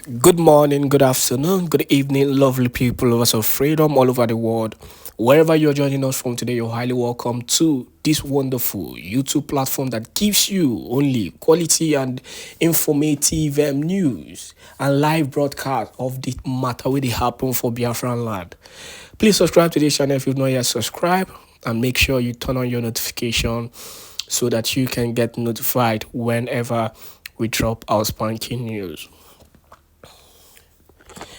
Good morning, good afternoon, good evening, lovely people of us of freedom all over the world. Wherever you're joining us from today, you're highly welcome to this wonderful YouTube platform that gives you only quality and informative news and live broadcast of the matter where they happen for Biafra land. Please subscribe to this channel if you've not yet subscribed and make sure you turn on your notification so that you can get notified whenever we drop our spanking news.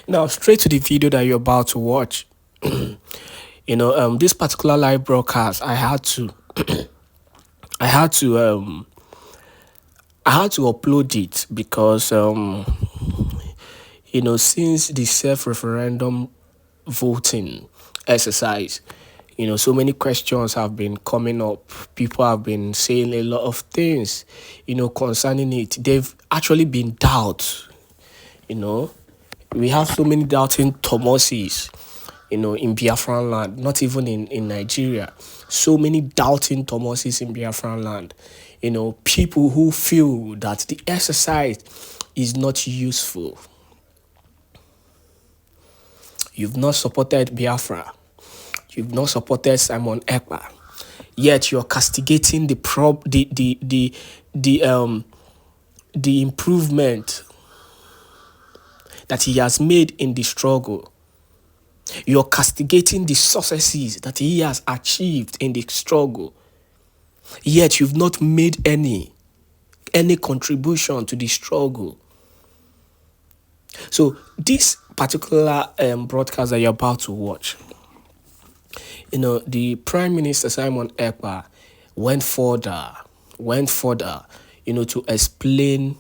Now, straight to the video that you're about to watch. This particular live broadcast, I had to, I had to upload it because, since the self-referendum voting exercise, so many questions have been coming up. People have been saying a lot of things, concerning it. They've actually been doubt, you know. We have so many doubting Thomases, in Biafran land, not even in Nigeria. So many doubting Thomases in Biafran land. People who feel that the exercise is not useful. You've not supported Biafra. You've not supported Simon Èkpá. Yet you're castigating the improvement that he has made in the struggle. You're castigating the successes that he has achieved in the struggle. Yet you've not made any contribution to the struggle. So this particular broadcast that you're about to watch, the Prime Minister Simon Èkpá went further, to explain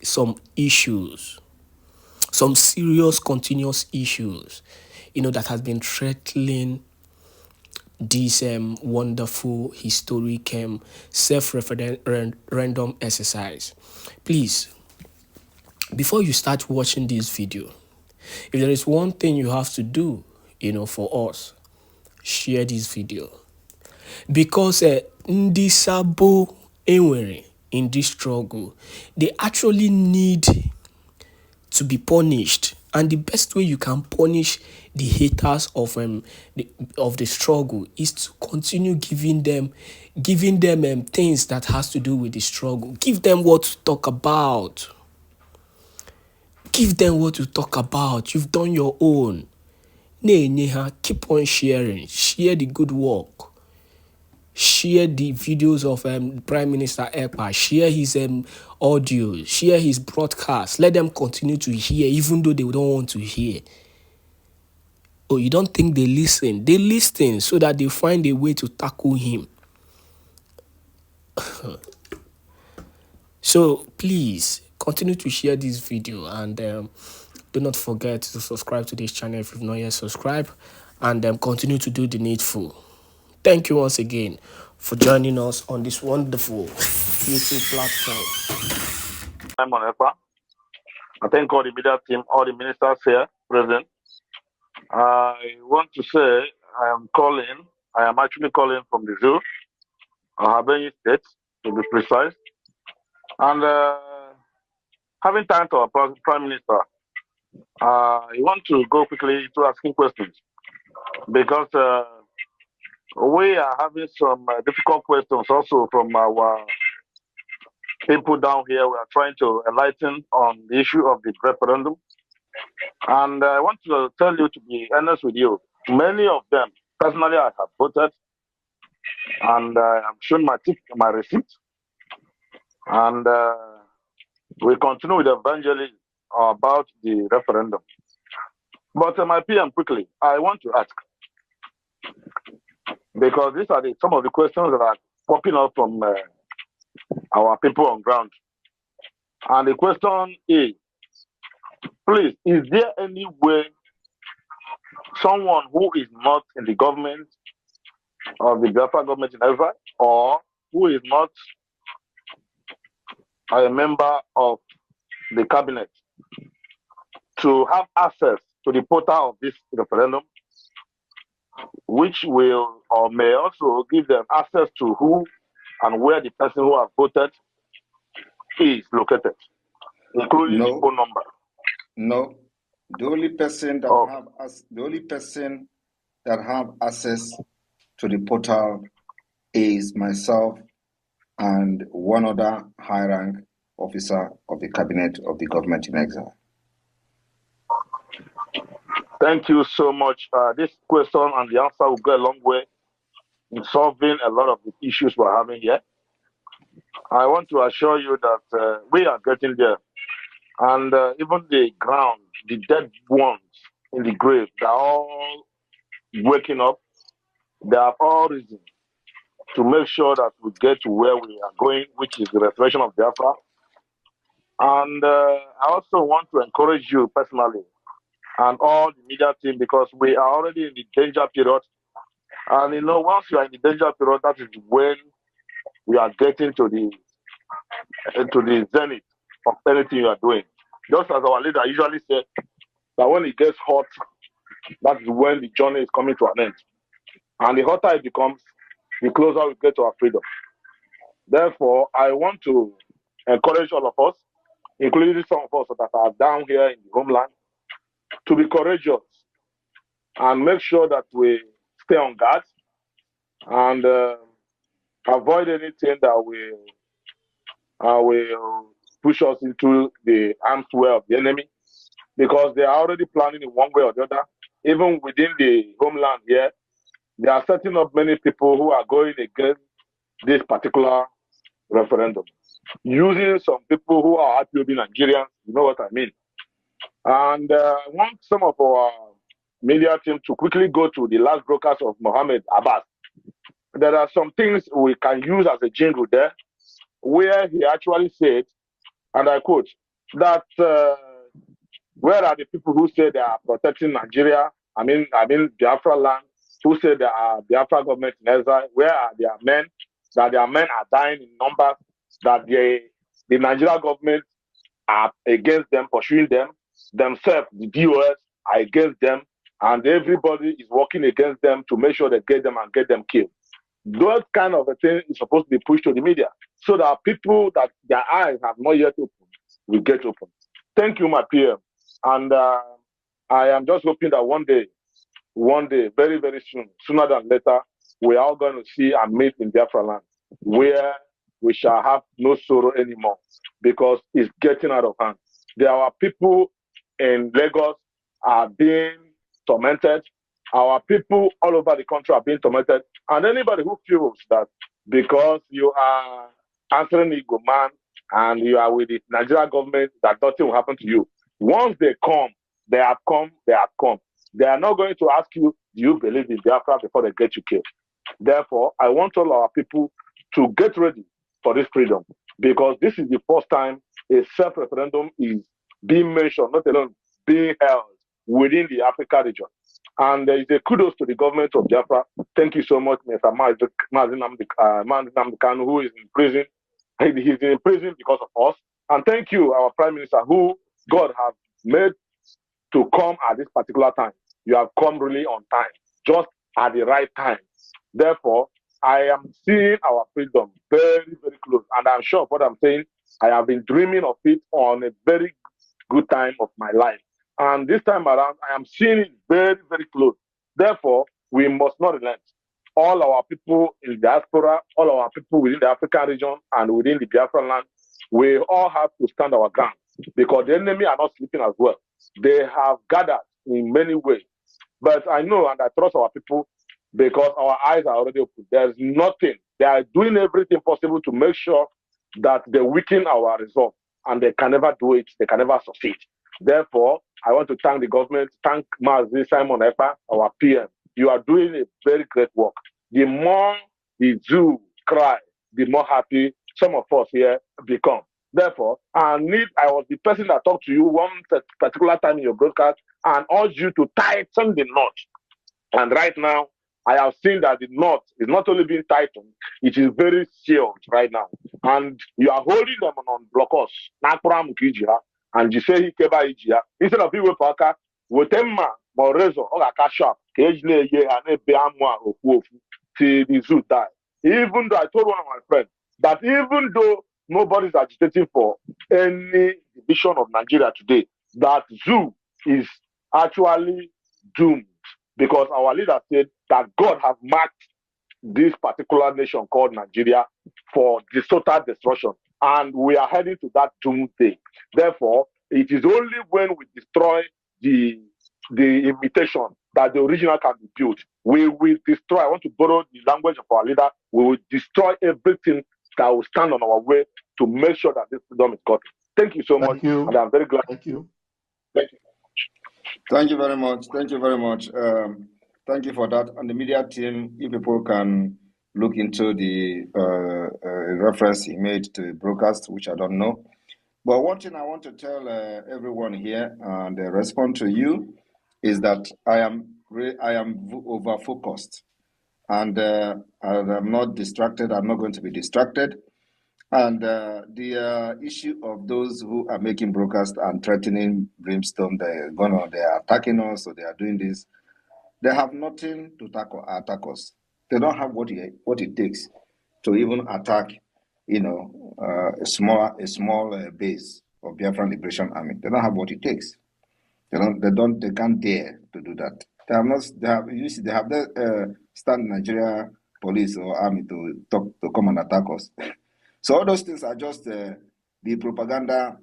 some issues, some serious continuous issues, that has been threatening this wonderful historic self-referendum exercise. Please, before you start watching this video, if there is one thing you have to do, for us, share this video. Because ndị sabo enwere in this struggle, they actually need to be punished. And the best way you can punish the haters of the struggle is to continue giving them things that has to do with the struggle. Give them what to talk about. Give them what to talk about. You've done your own. Keep on sharing. Share the good work. Share the videos of Prime Minister Èkpá. Share his audio. Share his broadcast. Let them continue to hear, even though they don't want to hear. Oh, you don't think they listen? They listen so that they find a way to tackle him. So please continue to share this video and do not forget to subscribe to this channel if you've not yet subscribed, and continue to do the needful. Thank you once again for joining us on this wonderful YouTube platform. I'm on Èkpá. I thank all the media team, all the ministers here present. I want to say I am actually calling from the zoo, Habeni State, to be precise. And having time to our Prime Minister, I want to go quickly to asking questions because we are having some difficult questions also from our people down here. We are trying to enlighten on the issue of the referendum. And I want to tell you, to be honest with you, many of them, personally, I have voted, and I'm showing my receipt. And we continue with evangelism about the referendum. But my PM, quickly, I want to ask, because these are some of the questions that are popping up from our people on ground. And the question is, please, is there any way someone who is not in the government of the Biafra government in Israel, or who is not a member of the cabinet, to have access to the portal of this referendum, which will or may also give them access to who and where the person who has voted is located, including the phone number? No, the only person that have access to the portal is myself and one other high-rank officer of the cabinet of the government in exile. Thank you so much. This question and the answer will go a long way in solving a lot of the issues we're having here. I want to assure you that we are getting there. And even the ground, the dead ones in the grave, they're all waking up. They have all reason to make sure that we get to where we are going, which is the restoration of Biafra. And I also want to encourage you personally and all the media team, because we are already in the danger period. And you know, once you are in the danger period, that is when we are getting to the zenith of anything you are doing. Just as our leader usually said, that when it gets hot, that's when the journey is coming to an end. And the hotter it becomes, the closer we get to our freedom. Therefore, I want to encourage all of us, including some of us that are down here in the homeland, to be courageous and make sure that we stay on guard and avoid anything that will push us into the arms way of the enemy, because they are already planning in one way or the other. Even within the homeland here, they are setting up many people who are going against this particular referendum, using some people who are IPOB Nigerians, you know what I mean. And I want some of our media team to quickly go to the last broadcast of Mohammed Abbas. There are some things we can use as a jingle there, where he actually said, and I quote, that where are the people who say they are protecting Nigeria? I mean Biafra land, who say they are Biafra government in exile? Where are their men? That their men are dying in numbers, that the Nigeria government are against them, pursuing them, themselves, the DOS are against them, and everybody is working against them to make sure they get them and get them killed. Those kind of a thing is supposed to be pushed to the media, so that people that their eyes have not yet opened will get open. Thank you, my PM. And I am just hoping that one day, very, very soon, sooner than later, we are all going to see and meet in Biafra land, where we shall have no sorrow anymore, because it's getting out of hand. There are people in Lagos are being tormented. Our people all over the country are being tormented. And anybody who feels that because you are answering Igbo man and you are with the Nigeria government, that nothing will happen to you. Once they come, they have come, they have come. They are not going to ask you, do you believe in Biafra, before they get you killed. Therefore, I want all our people to get ready for this freedom, because this is the first time a self-referendum is being mentioned, not alone being held within the Africa region. And there is a kudos to the government of Biafra. Thank you so much, Mr. Mazi Nnamdi Kanu, who is in prison. He's in prison because of us. And thank you, our Prime Minister, who God has made to come at this particular time. You have come really on time, just at the right time. Therefore, I am seeing our freedom very, very close. And I'm sure of what I'm saying. I have been dreaming of it on a very good time of my life. And this time around, I am seeing it very, very close. Therefore, we must not relent. All our people in the diaspora, all our people within the African region and within the Biafra land, we all have to stand our ground, because the enemy are not sleeping as well. They have gathered in many ways. But I know and I trust our people, because our eyes are already open. There's nothing. They are doing everything possible to make sure that they weaken our resolve, and they can never do it. They can never succeed. Therefore, I want to thank the government, thank Mazi Simon Èkpá, our PM. You are doing a very great work. The more the Jew cry, the more happy some of us here become. Therefore, I was the person that talked to you one particular time in your broadcast and urged you to tighten the knot. And right now, I have seen that the knot is not only being tightened, it is very sealed right now. And you are holding them on blockers. And you say, instead of people for Wotemma, Morezo, or Akasha, till the zoo die. Even though I told one of my friends that even though nobody is agitating for any division of Nigeria today, that zoo is actually doomed, because our leader said that God has marked this particular nation called Nigeria for the total destruction, and we are heading to that doom day. Therefore, it is only when we destroy the imitation that the original can be built. We will destroy, I want to borrow the language of our leader, we will destroy everything that will stand on our way to make sure that this freedom is gotten. Thank you so much. You. And I'm very glad. Thank you. Thank you. Thank you very much. Thank you very much. Thank you for that. And the media team, if people can look into the reference he made to the broadcast, which I don't know. But one thing I want to tell everyone here and respond to you is that I am over focused, and I'm not distracted. I'm not going to be distracted. And the issue of those who are making broadcasts and threatening brimstone, they are attacking us, or they are doing this. They have nothing to attack us. They don't have what it takes to even attack, a small base of Biafran Liberation Army. They don't have what it takes. They can't dare to do that. They have the stand Nigeria police or army to come and attack us. So all those things are just the propaganda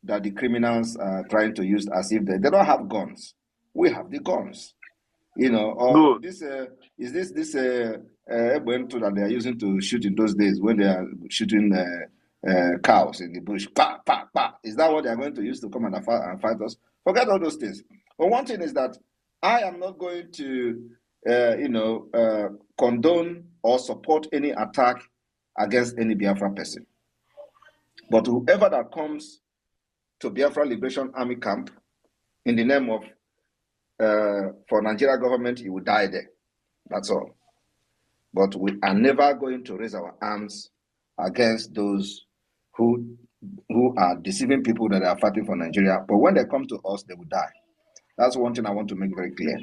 that the criminals are trying to use, as if they don't have guns. We have the guns. Or this is this Ebento that they are using to shoot in those days when they are shooting cows in the bush. Pa, pa, pa. Is that what they are going to use to come and fight us? Forget all those things. But one thing is that I am not going to, condone or support any attack against any Biafra person. But whoever that comes to Biafra Liberation Army camp in the name of for Nigeria government, he will die there. That's all. But we are never going to raise our arms against those who are deceiving people that are fighting for Nigeria. But when they come to us, they will die. That's one thing I want to make very clear.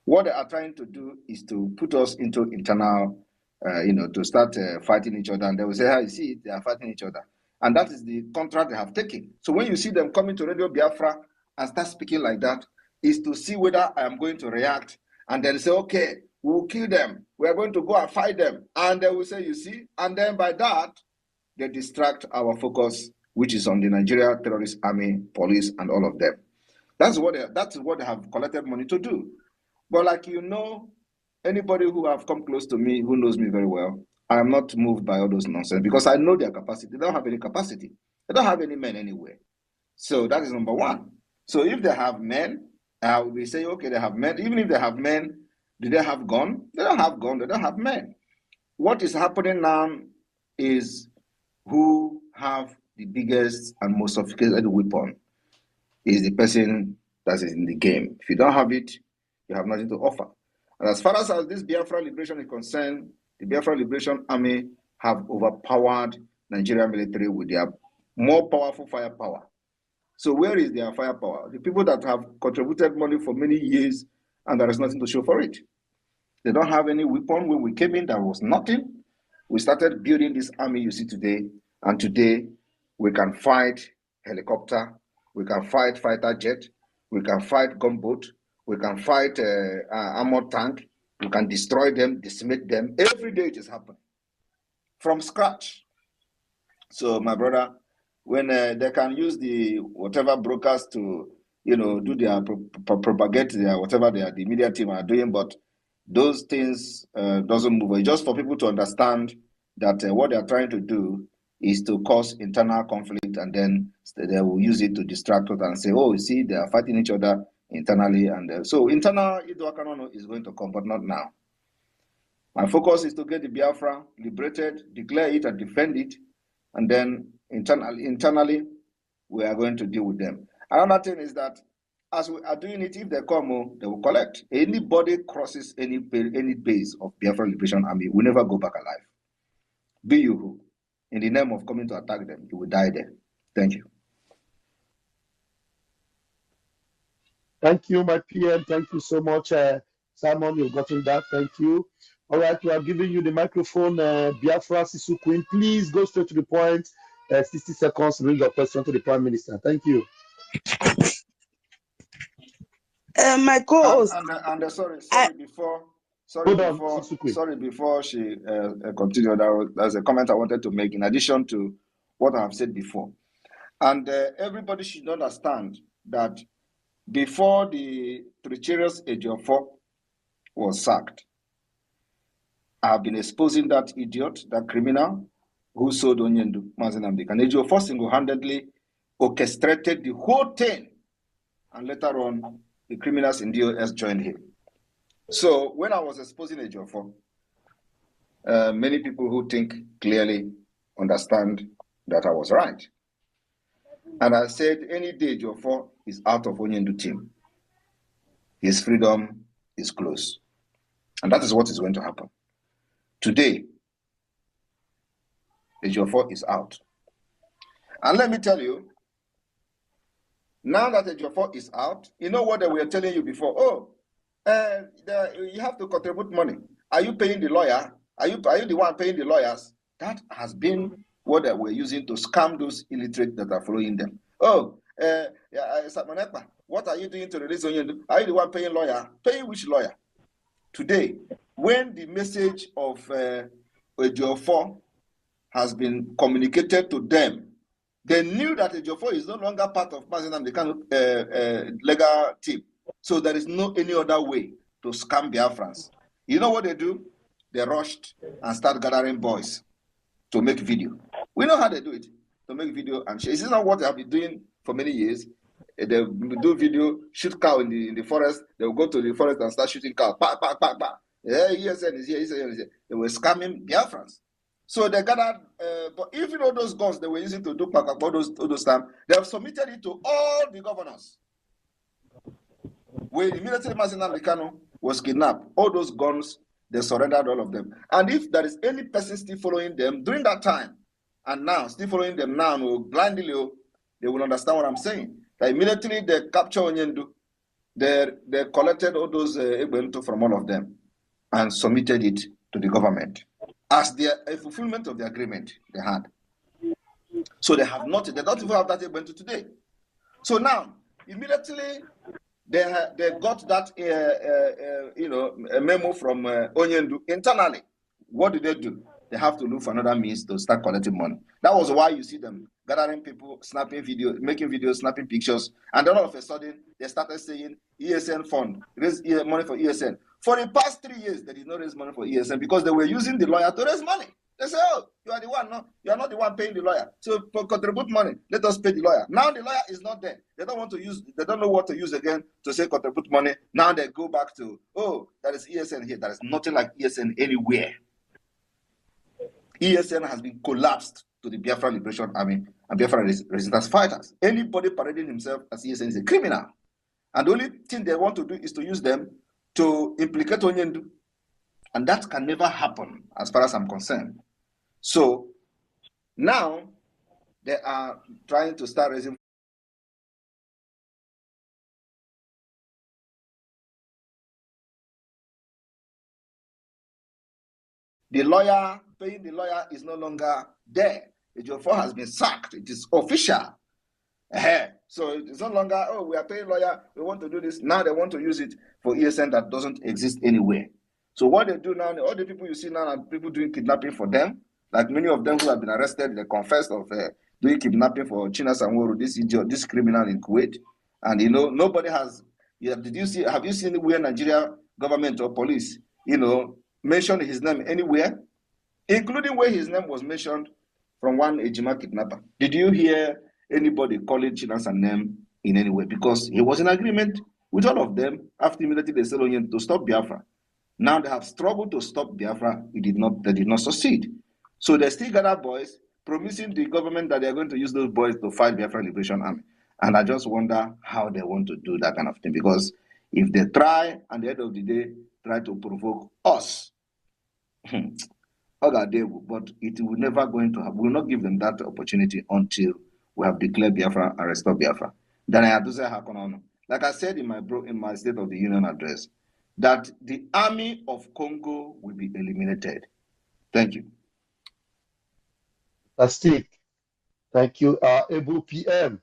What they are trying to do is to put us into internal, to start fighting each other. And they will say, you see, they are fighting each other. And that is the contract they have taken. So when you see them coming to Radio Biafra and start speaking like that, is to see whether I am going to react, and then say, okay, we will kill them. We are going to go and fight them. And they will say, you see, and then by that, they distract our focus, which is on the Nigeria Terrorist Army, police, and all of them. That's what they have collected money to do. But like anybody who have come close to me, who knows me very well, I am not moved by all those nonsense, because I know their capacity. They don't have any capacity. They don't have any men anywhere. So that is number one. So if they have men, we say, okay, they have men. Even if they have men, do they have gun? They don't have gun. They don't have men. What is happening now is who have the biggest and most sophisticated weapon is the person that is in the game. If you don't have it, you have nothing to offer. And as far as this Biafra liberation is concerned, the Biafra Liberation Army have overpowered Nigerian military with their more powerful firepower. So where is their firepower? The people that have contributed money for many years, and there is nothing to show for it. They don't have any weapon. When we came in, there was nothing. We started building this army you see today, and today we can fight helicopter, we can fight fighter jet, we can fight gunboat, we can fight armored tank, we can destroy them, decimate them. Every day it is happening from scratch. So my brother, when they can use the whatever brokers to, do their propagate their whatever the media team are doing, but those things doesn't move. It's just for people to understand that what they are trying to do is to cause internal conflict, and then they will use it to distract us and say, oh, you see, they are fighting each other internally. And so internal Idwakanono is going to come, but not now. My focus is to get the Biafra liberated, declare it and defend it, and then internally, we are going to deal with them. Another thing is that as we are doing it, if they come, they will collect. Anybody crosses any base of Biafra Liberation Army will never go back alive. Be you who, in the name of coming to attack them, you will die there. Thank you. Thank you, my PM. Thank you so much, Simon. You've gotten that. Thank you. All right, we are giving you the microphone, Biafra Sisu Queen. Please go straight to the point. 60 seconds to bring your question to the Prime Minister. Thank you. My co-host. And sorry, before she continued, there's a comment I wanted to make in addition to what I have said before. And everybody should understand that before the treacherous Ejiofor was sacked, I have been exposing that idiot, that criminal who sold Onyendu, Mazen Amdik. And Ejiofor single-handedly orchestrated the whole thing. And later on, the criminals in DOS joined him. So when I was exposing Ejiofor, many people who think clearly understand that I was right. And I said, any day Ejiofor is out of Onyendu team, his freedom is close. And that is what is going to happen. Today, Ejiofor is out. And let me tell you, now that Ejiofor is out, you know what they were telling you before? Oh, you have to contribute money. Are you paying the lawyer? Are you the one paying the lawyers? That has been what they were using to scam those illiterate that are following them. Oh, Èkpá, what are you doing to release Onyendu? Are you the one paying lawyer? Paying which lawyer? Today, when the message of Ejiofor has been communicated to them, they knew that Ejiofor is no longer part of Mazen Amdekano's legal team. So there is no any other way to scam Biafrans. You know what they do? They rushed and start gathering boys to make video. We know how they do it, to make video and share. This is not what they have been doing for many years. They do video, shoot cow in the forest. They will go to the forest and start shooting cow. Bah, bah, bah, bah. ESN is here, ESN is here. They were scamming Biafrans. So they gathered, but even all those guns they were using to do all those time, they have submitted it to all the governors. When immediately Mazen Amdekano was kidnapped, all those guns, they surrendered all of them. And if there is any person still following them during that time, and now, still following them now, blindly, they will understand what I'm saying. That immediately they capture Onyendu, they collected all those Egbentu from all of them and submitted it to the government as a fulfillment of the agreement they had. So they don't even have that Egbentu today. So now, immediately, they got that a memo from Onyendu internally. What did they do? They have to look for another means to start collecting money. That was why you see them gathering people, snapping videos, making videos, snapping pictures, and then all of a sudden they started saying ESN fund, raise money for ESN. For the past 3 years, they did not raise money for ESN because they were using the lawyer to raise money. They say, oh, you are the one, no, you are not the one paying the lawyer. So contribute money, let us pay the lawyer. Now the lawyer is not there. They don't know what to use again to say contribute money. Now they go back to, oh, there is ESN here. There is nothing like ESN anywhere. ESN has been collapsed to the Biafra Liberation Army and Biafra resistance fighters. Anybody parading himself as ESN is a criminal. And the only thing they want to do is to use them to implicate Onyendu. And that can never happen as far as I'm concerned. So now they are trying to start raising. Paying the lawyer is no longer there. Ejiofor has been sacked. It is official. So it's no longer, oh, we are paying lawyer, we want to do this. Now they want to use it for ESN that doesn't exist anywhere. So what they do now, all the people you see now are people doing kidnapping for them. Like many of them who have been arrested, they confessed of doing kidnapping for China Sanworu, this idiot, this criminal in Kuwait. And nobody has. Have you seen where Nigeria government or police, mentioned his name anywhere, including where his name was mentioned from one Ejima kidnapper? Did you hear anybody calling China's name in any way? Because he was in agreement with all of them after immediately they said to stop Biafra. Now they have struggled to stop Biafra. They did not succeed. So they still gather boys, promising the government that they are going to use those boys to fight Biafra Liberation Army. And I just wonder how they want to do that kind of thing. Because if they try, at the end of the day, try to provoke us, but it will never going to happen. We will not give them that opportunity until we have declared Biafra and restored Biafra. Then I have to say, like I said in my State of the Union address, that the army of Congo will be eliminated. Thank you. Fantastic. Thank you, Ebu PM.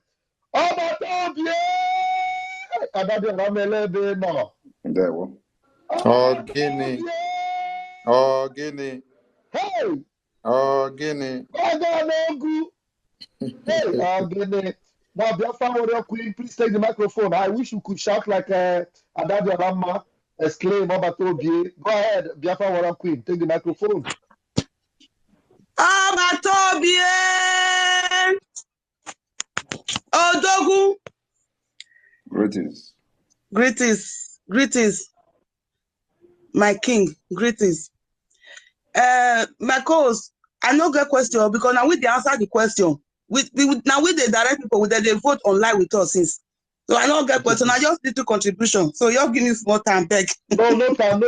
Adadi Ramelebe no. There we Oh, Guinea. Oh, Guinea. Hey! Oh, Guinea. Hey, Guinea. Now, Biafra Warrior Queen, please take the microphone. I wish you could shout like Adadi Rama, exclaim Obatobi. Go ahead, Biafra Warrior Queen, take the microphone. Obatobi! Odogu! Greetings. Greetings, my king. Greetings. My co-host, I no get question because now we dey answer the question. Now we dey direct people with they vote online with us since. So I don't get question. I just need to contribution. So you give me more time, beg. No time.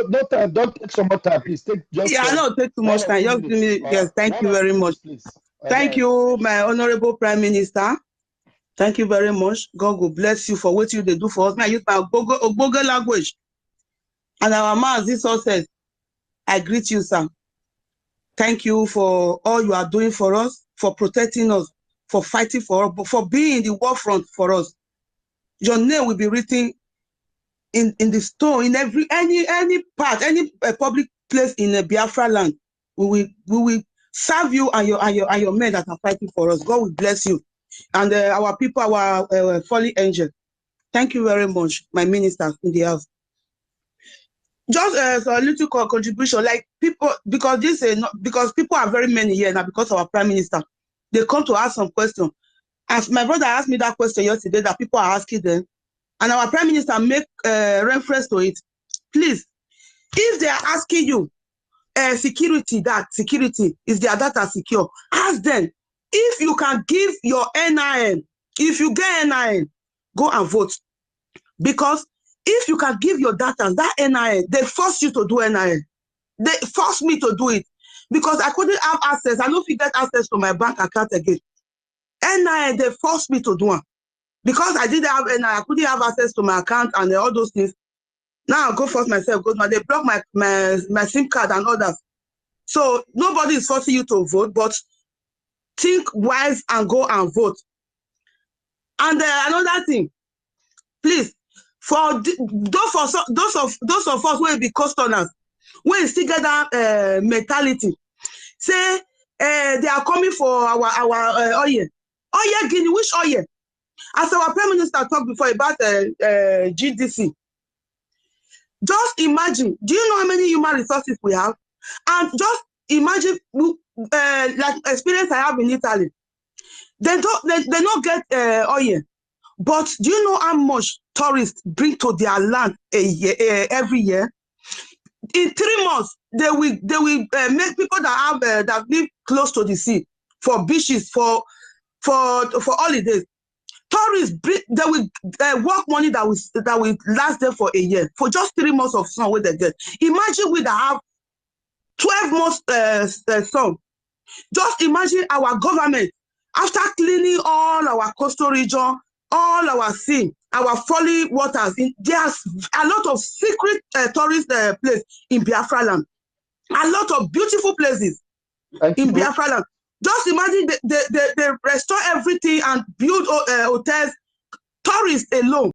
Don't take so much time, please. Take just. Yeah, I don't take too much time. Just give me. Yes, thank you very much. Please. Thank you, my honorable Prime Minister. Thank you very much. God will bless you for what you do for us. I use my Ogogo language. And our man, this all says, I greet you, sir. Thank you for all you are doing for us, for protecting us, for fighting for us, for being in the war front for us. Your name will be written in the stone, in any part, any public place in the Biafra land. We will serve you and your men that are fighting for us. God will bless you. And our people, our fallen angel. Thank you very much, my ministers in the house. Just a little contribution, like people, because because people are very many here now because of our prime minister. They come to ask some question. As my brother asked me that question yesterday, that people are asking them, and our prime minister make reference to it. Please, if they are asking you, security is their data secure, ask them if you can give your NIN. If you get NIN, go and vote, because if you can give your data, that NIN, they force you to do NIN. They forced me to do it because I couldn't have access. I don't get access to my bank account again. NIN, they forced me to do it because I didn't have NIN. I couldn't have access to my account and all those things. Now I go force myself. Go now. They block my SIM card and others. So nobody is forcing you to vote, but think wise and go and vote. And another thing, please, for those of us who will be customers, we still get that mentality. Say they are coming for our oil. Oil Guinea, which oil? As our Prime Minister talked before about GDC. Just imagine, do you know how many human resources we have? And just imagine, like experience I have in Italy. They don't get oil. But do you know how much tourists bring to their land every year? In 3 months, they will make people that have that live close to the sea for beaches for holidays. Tourists they will work money that will last them for a year for just 3 months of sun where they get. Imagine we that have 12 months sun. Just imagine our government after cleaning all our coastal region, all our sea, our falling waters. There's a lot of secret tourist places in Biafra land. A lot of beautiful places in Biafra land. Just imagine they restore everything and build hotels. Tourists alone,